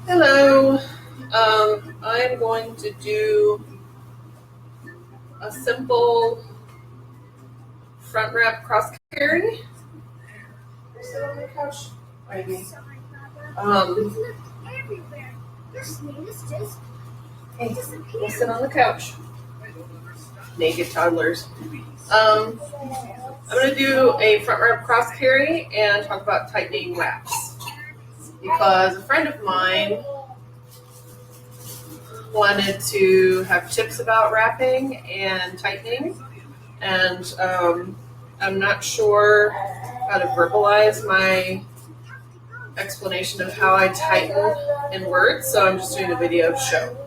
Hello. I'm going to do a simple front wrap cross carry. Sit on the couch, maybe. Hey, we'll sit on the couch. Naked toddlers. I'm going to do a front wrap cross carry and talk about tightening wraps. Because a friend of mine wanted to have tips about wrapping and tightening, and I'm not sure how to verbalize my explanation of how I tighten in words, so I'm just doing a video to show.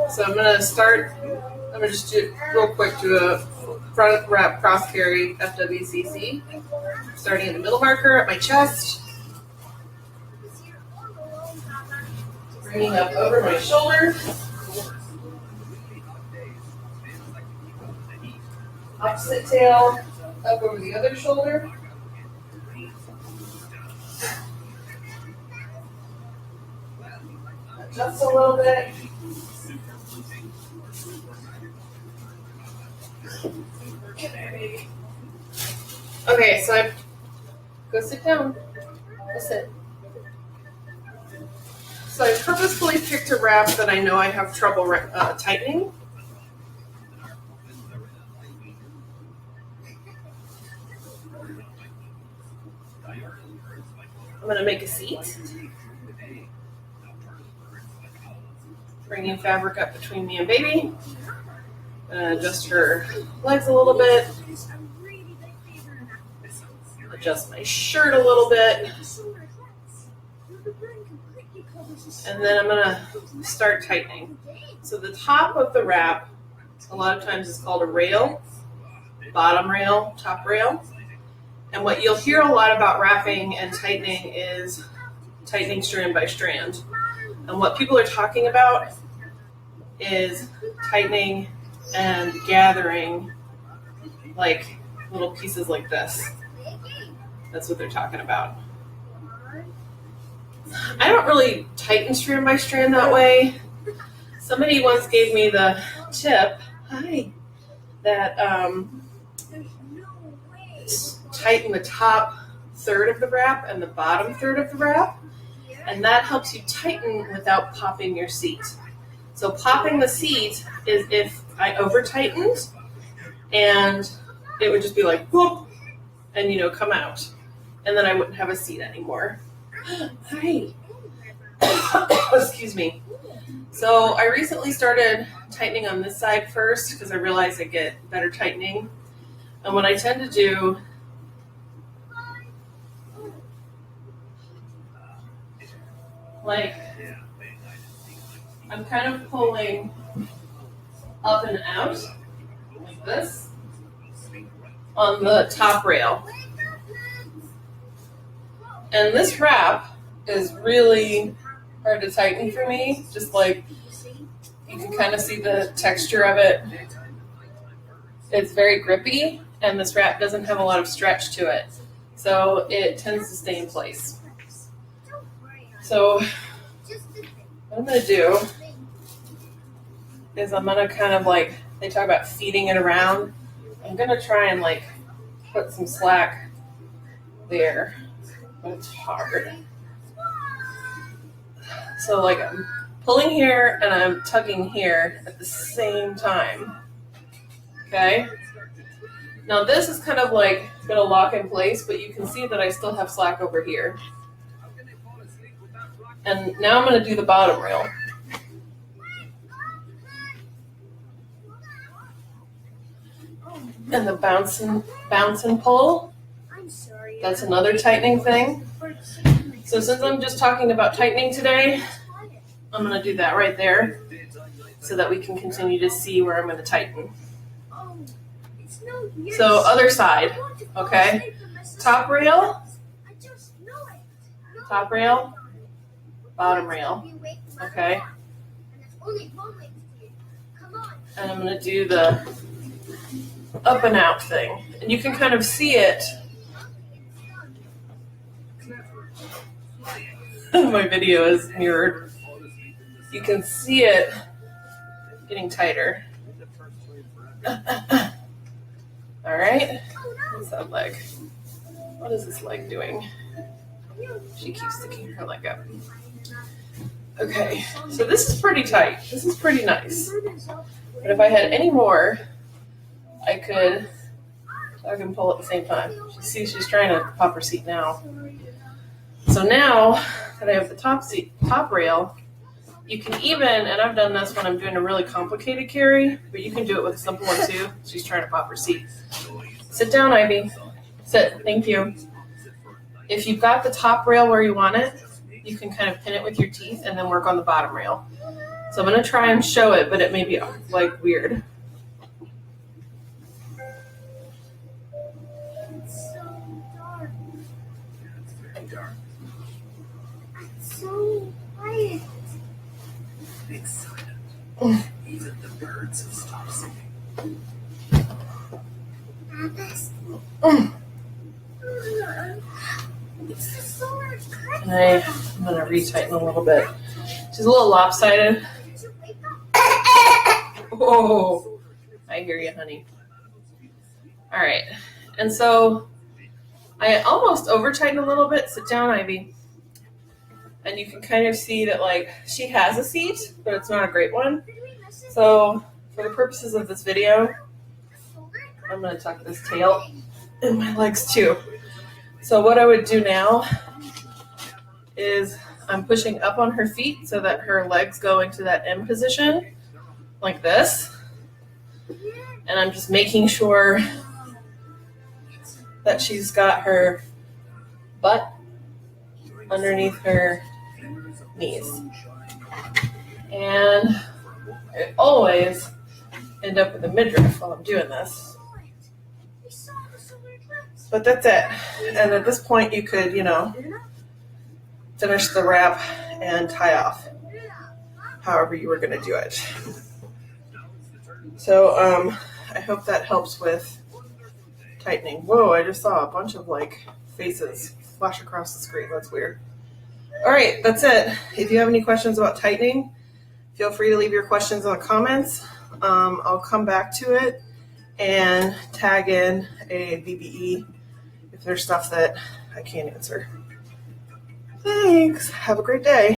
So I'm going to just do real quick, do a front wrap cross carry FWCC, starting in the middle marker at my chest, bringing up over my shoulder, opposite tail up over the other shoulder, adjust a little bit, okay, so go sit down, go sit. So I purposefully picked a wrap that I know I have trouble tightening. I'm going to make a seat. Bringing fabric up between me and baby. Adjust her legs a little bit. Adjust my shirt a little bit. And then I'm going to start tightening. So the top of the wrap, a lot of times is called a rail, bottom rail, top rail. And what you'll hear a lot about wrapping and tightening is tightening strand by strand. And what people are talking about is tightening and gathering like little pieces like this. That's what they're talking about. I don't really tighten strand by strand that way. Somebody once gave me the tip, that tighten the top third of the wrap and the bottom third of the wrap, and that helps you tighten without popping your seat. So popping the seat is if I over tightened and it would just be like whoop and come out, and then I wouldn't have a seat anymore. Hi. Excuse me. So I recently started tightening on this side first because I realized I get better tightening. And what I tend to do I'm kind of pulling up and out like this on the top rail. And this wrap is really hard to tighten for me. Just like you can kind of see the texture of it. It's very grippy, and this wrap doesn't have a lot of stretch to it. So it tends to stay in place. So what I'm going to do is I'm going to kind of they talk about feeding it around. I'm going to try and put some slack there. But it's hard. So I'm pulling here and I'm tugging here at the same time. Okay? Now this is kind of going to lock in place, but you can see that I still have slack over here. And now I'm going to do the bottom rail. And the bounce and pull. That's another tightening thing. So since I'm just talking about tightening today, I'm going to do that right there so that we can continue to see where I'm going to tighten. So other side, okay? Top rail, bottom rail, okay? And I'm going to do the up and out thing. And you can kind of see it My video is mirrored. You can see it getting tighter. All right. What's that leg? What is this leg doing? She keeps sticking her leg up. Okay, so this is pretty tight. This is pretty nice. But if I had any more, I could tug and pull at the same time. See, she's trying to pop her seat now. So now that I have the top rail, you can even, and I've done this when I'm doing a really complicated carry, but you can do it with a simple one too. She's trying to pop her seat. Sit down, Ivy. Sit. Thank you. If you've got the top rail where you want it, you can kind of pin it with your teeth and then work on the bottom rail. So I'm going to try and show it, but it may be like weird. It's so dark. It's very dark. It's so quiet. It's silent. Even the birds have stopped singing. It's the solar eclipse. I'm going to retighten a little bit. She's a little lopsided. Oh, I hear you, honey. All right. And so I almost over-tightened a little bit. Sit down, Ivy. And you can kind of see that, like, she has a seat, but it's not a great one. So for the purposes of this video, I'm going to tuck this tail in my legs too. So what I would do now is I'm pushing up on her feet so that her legs go into that M position, like this. And I'm just making sure that she's got her butt underneath her knees. And I always end up with a midriff while I'm doing this. But that's it. And at this point you could, finish the wrap and tie off however you were going to do it. So I hope that helps with tightening. Whoa, I just saw a bunch of faces flash across the screen. That's weird. All right, that's it. If you have any questions about tightening, feel free to leave your questions in the comments. I'll come back to it and tag in a BBE if there's stuff that I can't answer. Thanks. Have a great day.